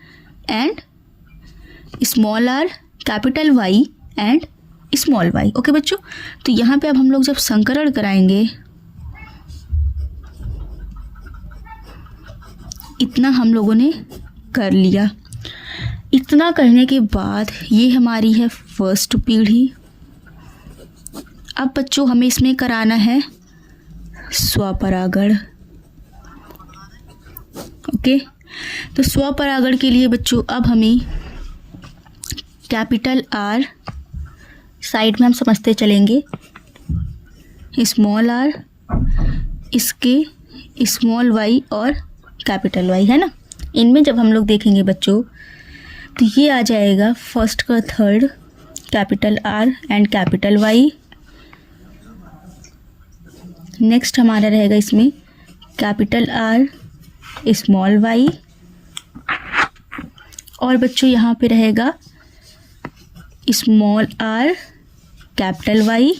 and small R, capital Y and small Y. Okay बच्चों, तो यहाँ पे अब हम लोग जब संकरण कराएंगे इतना हम लोगों ने कर लिया। इतना करने के बाद ये हमारी है फर्स्ट पीढ़ी। अब बच्चों हमें इसमें कराना है स्वपरागण। ओके, तो स्वपरागण के लिए बच्चों अब हमें कैपिटल आर साइड में हम समझते चलेंगे, स्मॉल आर, इसके स्मॉल वाई और कैपिटल वाई, है ना। इनमें जब हम लोग देखेंगे बच्चों तो ये आ जाएगा फर्स्ट का third capital R and capital Y. Next हमारा रहेगा इसमें कैपिटल आर स्मॉल वाई, और बच्चों यहाँ पे रहेगा small R capital Y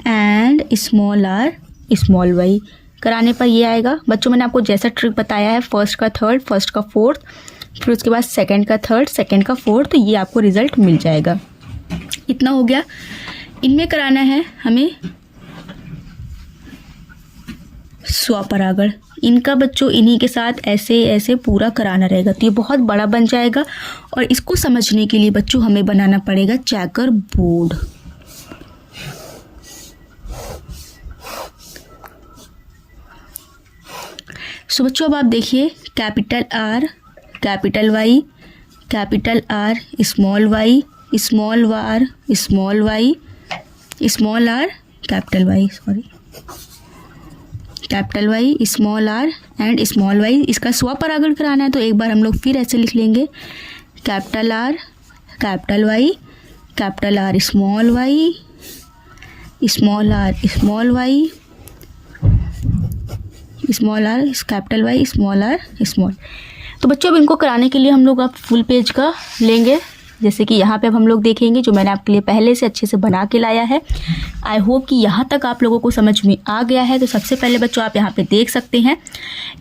and small R small Y. कराने पर ये आएगा बच्चों, मैंने आपको जैसा ट्रिक बताया है, फर्स्ट का थर्ड, फर्स्ट का फोर्थ, फिर उसके बाद सेकंड का थर्ड, सेकंड का फोर्थ, तो ये आपको रिजल्ट मिल जाएगा। इतना हो गया। इनमें कराना है हमें स्वपरागण। इनका बच्चों इन्हीं के साथ ऐसे ऐसे पूरा कराना रहेगा, तो ये बहुत बड़ा बन जाएगा। और इसको समझने के लिए बच्चों हमें बनाना पड़ेगा चेकर बोर्ड। सो बच्चों अब आप देखिए capital R capital Y, capital R small Y, small R small Y, small R capital Y, capital Y small R and small Y. इसका स्वपरागण कराना है तो एक बार हम लोग फिर ऐसे लिख लेंगे capital R capital Y, capital R small Y, small R small Y, small R, capital Y, small R, small. तो बच्चों अब इनको कराने के लिए हम लोग अब फुल पेज का लेंगे, जैसे कि यहाँ पे अब हम लोग देखेंगे जो मैंने आपके लिए पहले से अच्छे से बना के लाया है। आई होप कि यहाँ तक आप लोगों को समझ में आ गया है। तो सबसे पहले बच्चों आप यहाँ पे देख सकते हैं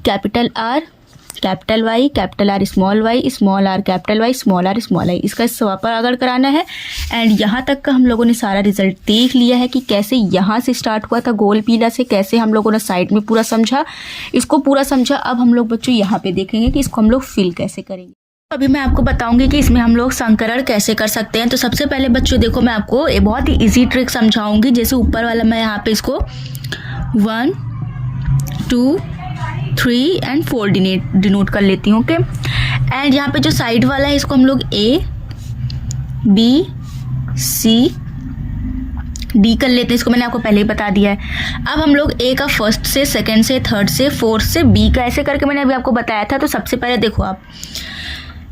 capital R, capital Y, capital R, small Y, small R, capital Y, small R, small I, इसका स्वापर अगर कराना है। एंड यहाँ तक का हम लोगों ने सारा रिजल्ट देख लिया है कि कैसे यहाँ से स्टार्ट हुआ था गोल पीला से, कैसे हम लोगों ने साइड में पूरा समझा, इसको पूरा समझा। अब हम लोग बच्चों यहाँ पे देखेंगे कि इसको हम लोग फिल कैसे करेंगे। अभी मैं आपको बताऊंगी कि इसमें हम लोग संकरण कैसे कर सकते हैं। तो सबसे पहले बच्चों देखो मैं आपको एक बहुत ही इजी ट्रिक समझाऊंगी। जैसे ऊपर वाला मैं यहाँ पे इसको 1 2 3 एंड 4 डिनोट कर लेती हूँ। ओके, एंड यहाँ पे जो साइड वाला है इसको हम लोग A B C D कर लेते हैं। इसको मैंने आपको पहले ही बता दिया है। अब हम लोग A का फर्स्ट से, सेकंड से, थर्ड से, फोर्थ से, B का ऐसे करके मैंने अभी आपको बताया था। तो सबसे पहले देखो आप,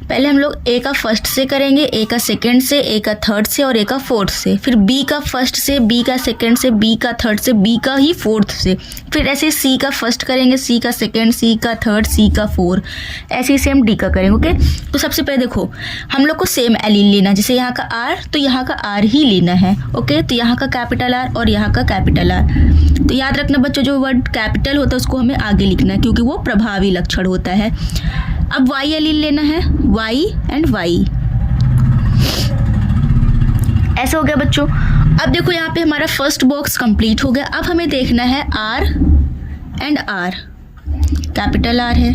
पहले हम लोग A का फर्स्ट से करेंगे, A का सेकंड से, A का थर्ड से और A का फोर्थ से, फिर B का फर्स्ट से, B का सेकंड से, B का थर्ड से, B का ही फोर्थ से, फिर ऐसे C का फर्स्ट करेंगे, C का सेकंड, C का थर्ड, C का फोर्थ, ऐसे ही सेम D का करेंगे। ओके, तो सबसे पहले देखो हम लोग को सेम एलील लेना, जैसे यहाँ का R तो यहाँ का R ही लेना है। ओके, तो यहाँ का कैपिटल R और यहाँ का कैपिटल R। तो याद रखना बच्चों जो वर्ड कैपिटल होता है उसको हमें आगे लिखना है क्योंकि वो प्रभावी लक्षण होता है। अब Y एलील लेना है, Y एंड Y, ऐसा हो गया बच्चों। अब देखो यहाँ पे हमारा फर्स्ट बॉक्स कंप्लीट हो गया। अब हमें देखना है R and R, capital R है।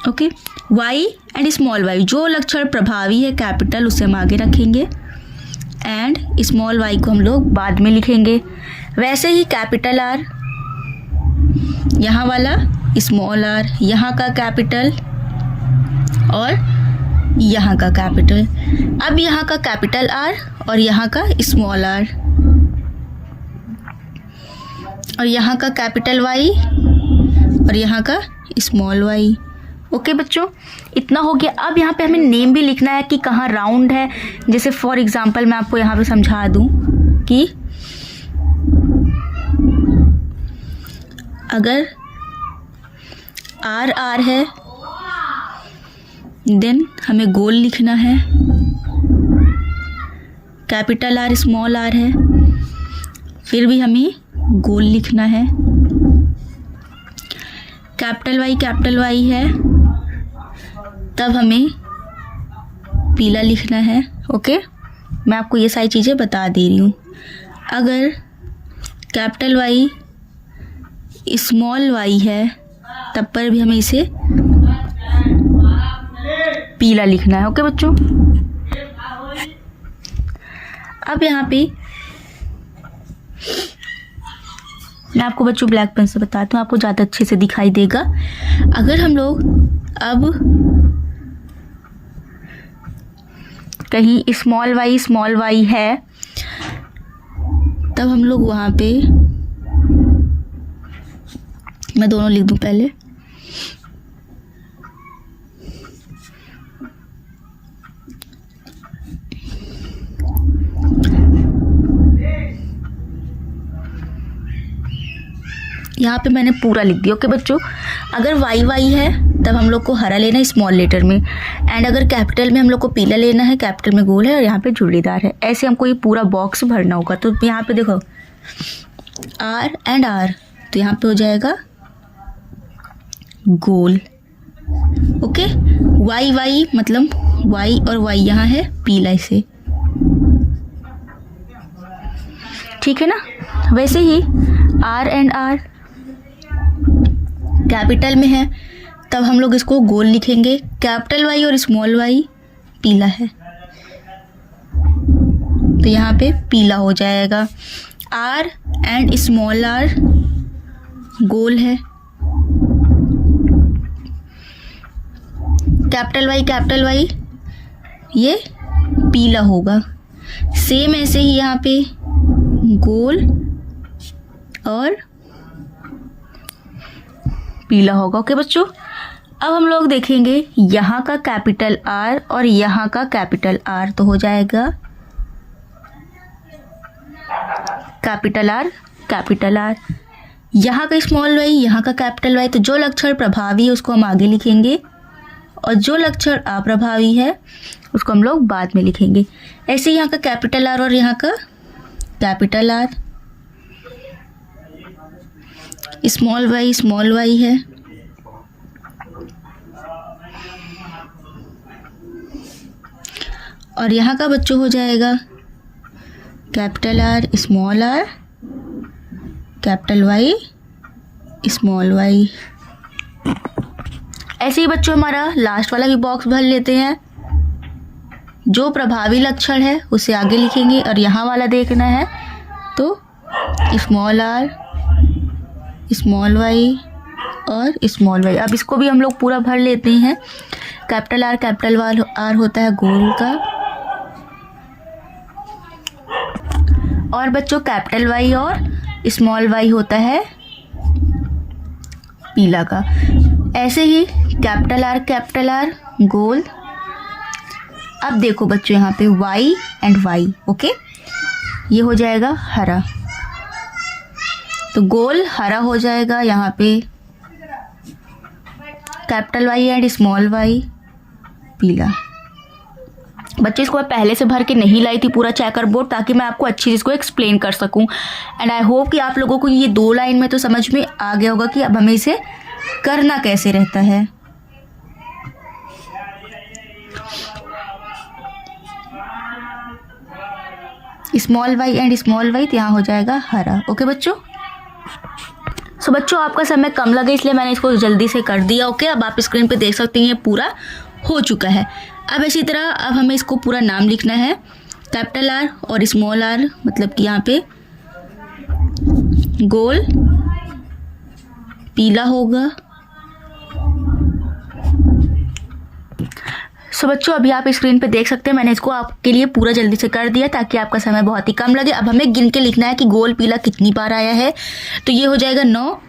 Okay, Y and small y, जो लक्षण प्रभावी है कैपिटल उसे हम आगे रखेंगे एंड स्मॉल y को हम लोग बाद में लिखेंगे। वैसे ही कैपिटल R, यहाँ वाला स्मॉल r, यहाँ का कैपिटल और यहाँ का कैपिटल। अब यहाँ का कैपिटल R और यहाँ का स्मॉल r और यहाँ का कैपिटल Y और यहाँ का स्मॉल y। ओके बच्चों, इतना हो गया। अब यहाँ पे हमें नेम भी लिखना है कि कहाँ राउंड है। जैसे फॉर एग्जांपल मैं आपको यहाँ पे समझा दूँ कि अगर R है देन हमें गोल लिखना है, कैपिटल R स्मॉल r है फिर भी हमें गोल लिखना है, कैपिटल Y है तब हमें पीला लिखना है। ओके, मैं आपको ये सारी चीज़ें बता दे रही हूँ। अगर कैपिटल Y स्मॉल y है तब पर भी हमें इसे पीला लिखना है। ओके बच्चों, अब यहाँ पे मैं आपको बच्चों ब्लैक पेन से बताती हूँ, आपको ज़्यादा अच्छे से दिखाई देगा। अगर हम लोग अब कहीं स्मॉल y है तब हम लोग वहाँ पे, मैं दोनों लिख दूं पहले, यहाँ पे मैंने पूरा लिख दिया। ओके बच्चों, अगर y है तब हम लोग को हरा लेना है स्मॉल लेटर में, एंड अगर कैपिटल में हम लोग को पीला लेना है, कैपिटल में गोल है और यहाँ पे झुर्रीदार है। ऐसे हमको ये पूरा बॉक्स भरना होगा। तो यहाँ पे देखो R एंड R, तो यहाँ पे हो जाएगा गोल। ओके, y मतलब y और y यहाँ है पीला इसे, ठीक है ना। वैसे ही R एंड R कैपिटल में है तब हम लोग इसको गोल लिखेंगे, कैपिटल Y और स्मॉल y पीला है तो यहाँ पे पीला हो जाएगा। R एंड स्मॉल r गोल है, कैपिटल Y ये पीला होगा। सेम ऐसे ही यहाँ पे गोल और पीला होगा। ओके बच्चों, अब हम लोग देखेंगे यहाँ का कैपिटल R और यहाँ का कैपिटल R, तो हो जाएगा कैपिटल R, यहाँ का स्मॉल वाई, यहाँ का कैपिटल वाई। तो जो लक्षण प्रभावी है उसको हम आगे लिखेंगे और जो लक्षण अप्रभावी है उसको हम लोग बाद में लिखेंगे। ऐसे यहाँ का कैपिटल आर और यहाँ का कैपिटल आर, स्मॉल वाई है, और यहाँ का बच्चों हो जाएगा capital R, capital Y, small Y. ऐसे ही बच्चों हमारा लास्ट वाला भी बॉक्स भर लेते हैं। जो प्रभावी लक्षण है उसे आगे लिखेंगे और यहाँ वाला देखना है तो स्मॉल आर, स्मॉल वाई और स्मॉल वाई। अब इसको भी हम लोग पूरा भर लेते हैं। कैपिटल आर होता है गोल का, और बच्चों कैपिटल वाई और स्मॉल वाई होता है पीला का। ऐसे ही कैपिटल आर गोल। अब देखो बच्चों यहाँ पे वाई एंड वाई, ओके, ये हो जाएगा हरा, तो गोल हरा हो जाएगा। यहाँ पे capital Y and small Y पीला। बच्चों इसको मैं पहले से भर के नहीं लाई थी पूरा चेकर बोर्ड, ताकि मैं आपको अच्छी चीज़ को एक्सप्लेन कर सकूं। एंड आई होप कि आप लोगों को ये 2 लाइन में तो समझ में आ गया होगा कि अब हमें इसे करना कैसे रहता है। Small Y and small Y, तो यहाँ हो जाएगा हरा। ओके बच्चों, सो बच्चों आपका समय कम लगे इसलिए मैंने इसको जल्दी से कर दिया। ओके, अब आप स्क्रीन पे देख सकते हैं ये पूरा हो चुका है। अब इसी तरह अब हमें इसको पूरा नाम लिखना है। कैपिटल आर और स्मॉल आर, मतलब कि यहाँ पे गोल पीला होगा। सो बच्चों अभी आप स्क्रीन पे देख सकते हैं मैंने इसको आपके लिए पूरा जल्दी से कर दिया ताकि आपका समय बहुत ही कम लगे। अब हमें गिन के लिखना है कि गोल पीला कितनी बार आया है, तो ये हो जाएगा 9।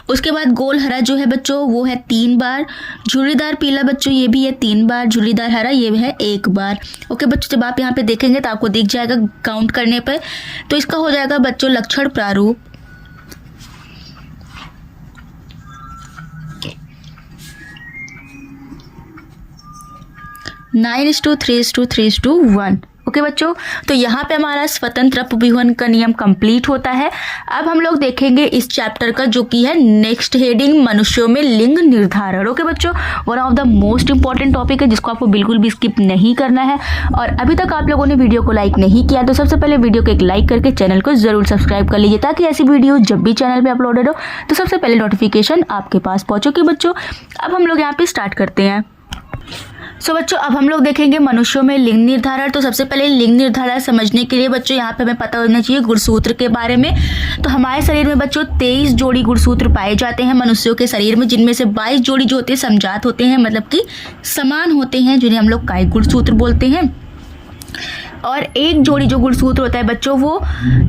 उसके बाद गोल हरा जो है बच्चों वो है 3 बार। झुर्रीदार पीला बच्चों ये भी है 3 बार। झुर्रीदार हरा ये है 1 बार। ओके बच्चों, जब आप यहाँ पे देखेंगे तो आपको दिख जाएगा काउंट करने पर। तो इसका हो जाएगा बच्चों लक्षण प्रारूप। नाइन 9:3:3:1। ओके बच्चों, तो यहाँ पे हमारा स्वतंत्र अपव्यूहन का नियम कंप्लीट होता है। अब हम लोग देखेंगे इस चैप्टर का जो कि है नेक्स्ट हेडिंग, मनुष्यों में लिंग निर्धारण। ओके बच्चों, one of the most important topic है जिसको आपको बिल्कुल भी स्किप नहीं करना है। और अभी तक आप लोगों ने वीडियो को लाइक नहीं किया तो सबसे पहले वीडियो को एक लाइक करके चैनल को जरूर सब्सक्राइब कर लीजिए, ताकि ऐसी वीडियो जब भी चैनल पर अपलोडेड हो तो सबसे पहले नोटिफिकेशन आपके पास पहुंचे। ओके बच्चों, अब हम लोग यहाँ पे स्टार्ट करते हैं। सो बच्चों अब हम लोग देखेंगे मनुष्यों में लिंग निर्धारण। तो सबसे पहले लिंग निर्धारण समझने के लिए बच्चों यहाँ पे हमें पता होना चाहिए गुणसूत्र के बारे में। तो हमारे शरीर में बच्चों 23 जोड़ी गुणसूत्र पाए जाते हैं मनुष्यों के शरीर में, जिनमें से 22 जोड़ी जो होते हैं समजात होते हैं, मतलब कि समान होते हैं, जिन्हें हम लोग कायिक गुणसूत्र बोलते हैं। और एक जोड़ी जो गुणसूत्र होता है बच्चों वो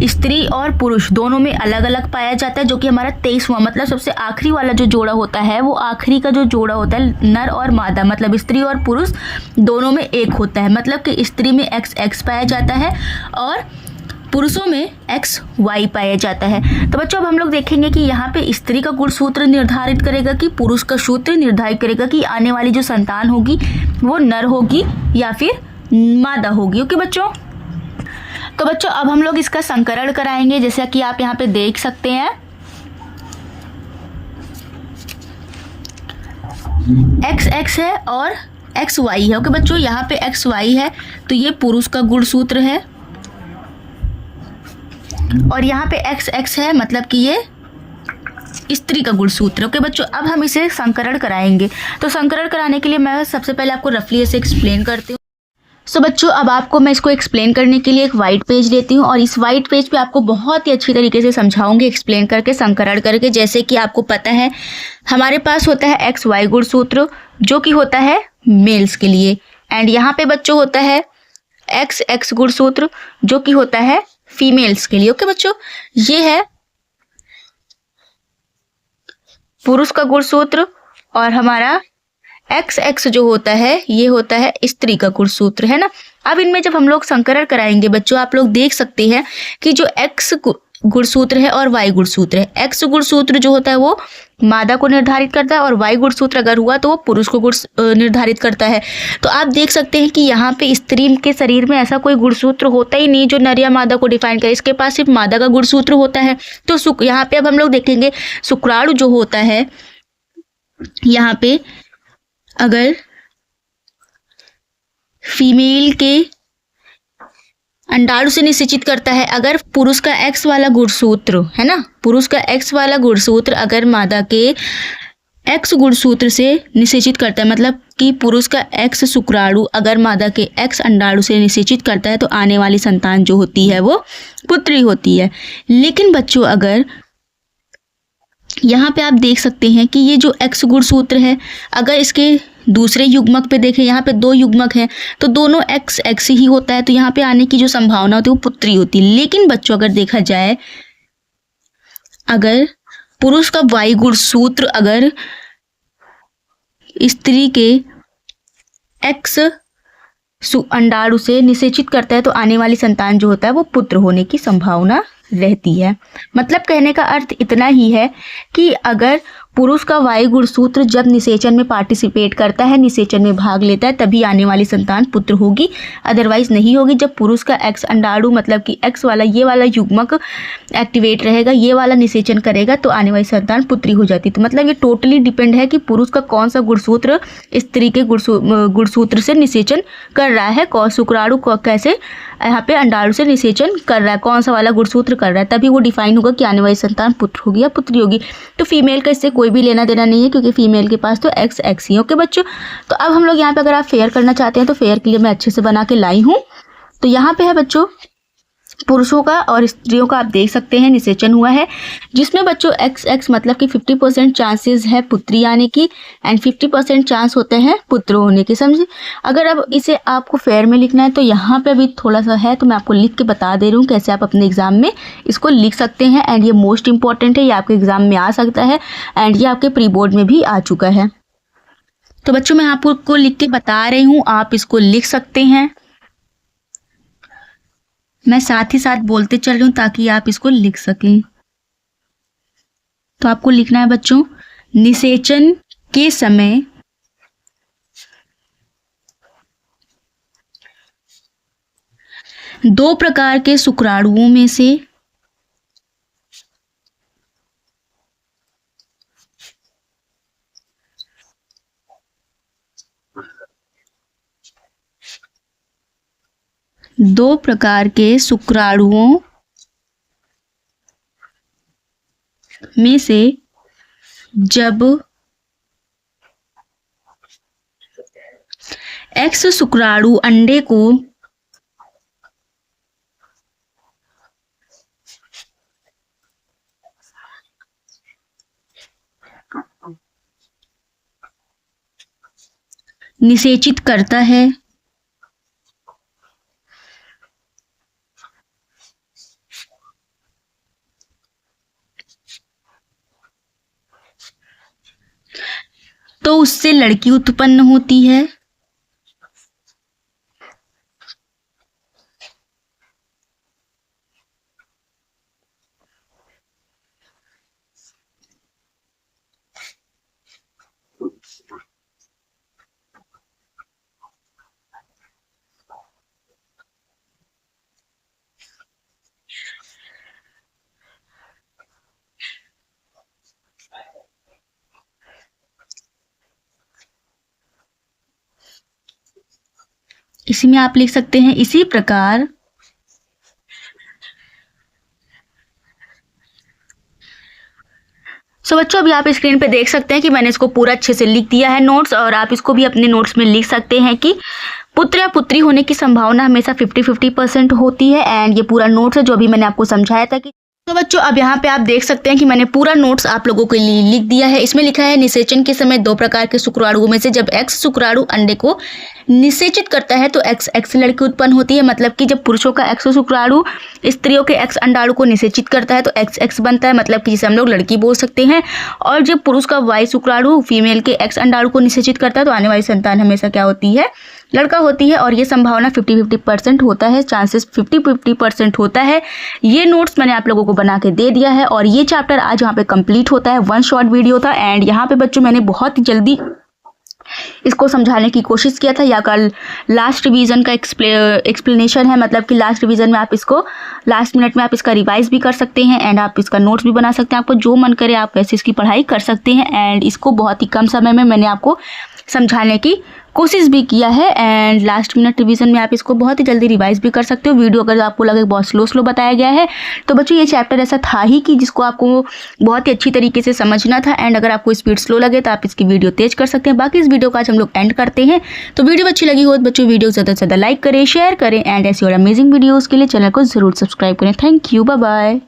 स्त्री और पुरुष दोनों में अलग अलग पाया जाता है, जो कि हमारा 23वां मतलब सबसे आखिरी वाला जो जोड़ा होता है वो आखिरी का जो जोड़ा होता है नर और मादा, मतलब स्त्री और पुरुष दोनों में एक होता है। मतलब कि स्त्री में XX पाया जाता है और पुरुषों में XY पाया जाता है। तो बच्चों अब हम लोग देखेंगे कि यहाँ पे स्त्री का गुणसूत्र निर्धारित करेगा कि पुरुष का सूत्र निर्धारित करेगा कि आने वाली जो संतान होगी वो नर होगी या फिर मादा होगी। ओके बच्चों, तो बच्चों अब हम लोग इसका संकरण कराएंगे, जैसा कि आप यहाँ पे देख सकते हैं। XX है और XY है। ओके बच्चों, यहाँ पे XY है तो ये पुरुष का गुणसूत्र है, और यहाँ पे XX है मतलब कि ये स्त्री का गुणसूत्र। ओके बच्चों, अब हम इसे संकरण कराएंगे। तो संकरण कराने के लिए मैं सबसे पहले आपको रफली ऐसे एक्सप्लेन करती हूँ। सो बच्चों अब आपको मैं इसको एक्सप्लेन करने के लिए एक वाइट पेज देती हूँ, और इस वाइट पेज पे आपको बहुत ही अच्छी तरीके से समझाऊंगी एक्सप्लेन करके, संकरण करके। जैसे कि आपको पता है हमारे पास होता है XY गुणसूत्र जो कि होता है मेल्स के लिए, एंड यहाँ पे बच्चों होता है XX गुणसूत्र जो कि होता है फीमेल्स के लिए। ओके बच्चों, ये है पुरुष का गुणसूत्र, और हमारा XX जो होता है ये होता है स्त्री का गुणसूत्र, है ना। अब इनमें जब हम लोग संकरण कराएंगे बच्चों, आप लोग देख सकते हैं कि जो गुणसूत्र है और वाई गुणसूत्र है। एक्स गुणसूत्र जो होता है वो मादा को निर्धारित करता है और वाई गुणसूत्र अगर हुआ तो वो पुरुष को निर्धारित करता है। तो आप देख सकते हैं कि यहाँ पे स्त्री के शरीर में ऐसा कोई गुणसूत्र होता ही नहीं जो नर या मादा को डिफाइन करे, इसके पास सिर्फ मादा का गुणसूत्र होता है। तो यहाँ पे अब हम लोग देखेंगे शुक्राणु जो होता है, यहाँ पे अगर फीमेल के अंडाणु से निषेचित करता है, अगर पुरुष का एक्स वाला गुणसूत्र है ना, पुरुष का एक्स वाला गुणसूत्र अगर मादा के एक्स गुणसूत्र से निषेचित करता है, मतलब कि पुरुष का एक्स शुक्राणु अगर मादा के एक्स अंडाणु से निषेचित करता है तो आने वाली संतान जो होती है वो पुत्री होती है। लेकिन बच्चों अगर यहाँ पे आप देख सकते हैं कि ये जो एक्स गुणसूत्र है, अगर इसके दूसरे युग्मक पे देखें, यहाँ पे 2 युग्मक हैं तो दोनों एक्स एक्स ही होता है, तो यहाँ पे आने की जो संभावना होती है वो पुत्री होती है। लेकिन बच्चों अगर देखा जाए, अगर पुरुष का वाई गुणसूत्र अगर स्त्री के एक्स अंडाणु से निषेचित करता है तो आने वाली संतान जो होता है वो पुत्र होने की संभावना रहती है। मतलब कहने का अर्थ इतना ही है कि अगर पुरुष का वाई गुणसूत्र जब निषेचन में पार्टिसिपेट करता है, निषेचन में भाग लेता है, तभी आने वाली संतान पुत्र होगी, अदरवाइज नहीं होगी। जब पुरुष का एक्स अंडाणु मतलब कि एक्स वाला ये वाला युग्मक एक्टिवेट रहेगा, ये वाला निषेचन करेगा तो आने वाली संतान पुत्री हो जाती है। तो मतलब ये टोटली डिपेंड है कि पुरुष का कौन सा गुणसूत्र स्त्री के गुणसूत्र से निषेचन कर रहा है, शुक्राणु कैसे यहाँ पे अंडाणु से निषेचन कर रहा है, कौन सा वाला गुणसूत्र कर रहा है, तभी वो डिफाइन होगा कि आने वाली संतान पुत्र होगी या पुत्री होगी। तो फीमेल का इससे कोई भी लेना देना नहीं है क्योंकि फीमेल के पास तो एक्स एक्स ही। ओके बच्चों, तो अब हम लोग यहाँ पे अगर आप फेयर करना चाहते हैं तो फेयर के लिए मैं अच्छे से बना के लाई हूँ। तो यहाँ पे है बच्चों पुरुषों का और स्त्रियों का आप देख सकते हैं निषेचन हुआ है, जिसमें बच्चों एक्स एक्स मतलब कि 50% चांसेस है पुत्री आने की एंड 50% चांस होते हैं पुत्र होने के, समझे। अगर अब इसे आपको फेयर में लिखना है तो यहाँ पे अभी थोड़ा सा है तो मैं आपको लिख के बता दे रही हूँ कैसे आप अपने एग्जाम में इसको लिख सकते हैं। एंड ये मोस्ट इंपॉर्टेंट है, ये आपके एग्जाम में आ सकता है एंड ये आपके प्री बोर्ड में भी आ चुका है। तो बच्चों मैं आपको लिख के बता रही हूँ, आप इसको लिख सकते हैं। मैं साथ ही साथ बोलते चल रही हूँ ताकि आप इसको लिख सकें। तो आपको लिखना है बच्चों, निषेचन के समय दो प्रकार के शुक्राणुओं में से दो प्रकार के शुक्राणुओं में से जब एक्स शुक्राणु अंडे को निषेचित करता है तो उससे लड़की उत्पन्न होती है। इसमें आप लिख सकते हैं इसी प्रकार बच्चों अभी आप स्क्रीन पे देख सकते हैं कि मैंने इसको पूरा अच्छे से लिख दिया है नोट्स, और आप इसको भी अपने नोट्स में लिख सकते हैं कि पुत्र या पुत्री होने की संभावना हमेशा 50-50% होती है। एंड ये पूरा नोट्स है जो अभी मैंने आपको समझाया था कि तो बच्चों अब यहाँ पे आप देख सकते हैं कि मैंने पूरा नोट्स आप लोगों के लिए लिख दिया है। इसमें लिखा है निषेचन के समय दो प्रकार के शुक्राणुओं में से जब एक्स शुक्राणु अंडे को निषेचित करता है तो एक्स एक्स लड़की उत्पन्न होती है। मतलब कि जब पुरुषों का एक्स शुक्राणु स्त्रियों के एक्स अंडाणु को निषेचित करता है तो एक्स एक्स बनता है, मतलब कि जिसे हम लोग लड़की बोल सकते हैं। और जब पुरुष का वाई शुक्राणु फीमेल के एक्स अंडाणु को निषेचित करता है तो आने वाली संतान हमेशा क्या होती है, लड़का होती है और ये संभावना 50-50% होता है, चांसेस 50-50% होता है। ये नोट्स मैंने आप लोगों को बना के दे दिया है और ये चैप्टर आज यहाँ पे कंप्लीट होता है। 1 शॉर्ट वीडियो था एंड यहाँ पे बच्चों मैंने बहुत ही जल्दी इसको समझाने की कोशिश किया था। या कल लास्ट रिवीजन का एक्सप्लेनेशन है, मतलब कि लास्ट रिवीजन में आप इसको लास्ट मिनट में आप इसका रिवाइज भी कर सकते हैं एंड आप इसका नोट्स भी बना सकते हैं। आपको जो मन करे आप वैसे इसकी पढ़ाई कर सकते हैं एंड इसको बहुत ही कम समय में मैंने आपको समझाने की कोशिश भी किया है एंड लास्ट मिनट रिवीजन में आप इसको बहुत ही जल्दी रिवाइज भी कर सकते हो। वीडियो अगर आपको लगे बहुत स्लो बताया गया है तो बच्चों ये चैप्टर ऐसा था ही कि जिसको आपको बहुत ही अच्छी तरीके से समझना था एंड अगर आपको स्पीड स्लो लगे तो आप इसकी वीडियो तेज कर सकते हैं। बाकी इस वीडियो का आज हम लोग एंड करते हैं। तो वीडियो अच्छी लगी हो तो बच्चों वीडियो ज़्यादा से ज़्यादा लाइक करें, शेयर करें एंड ऐसी और अमेजिंग वीडियोज़ के लिए चैनल को जरूर सब्सक्राइब करें। Thank you, bye bye.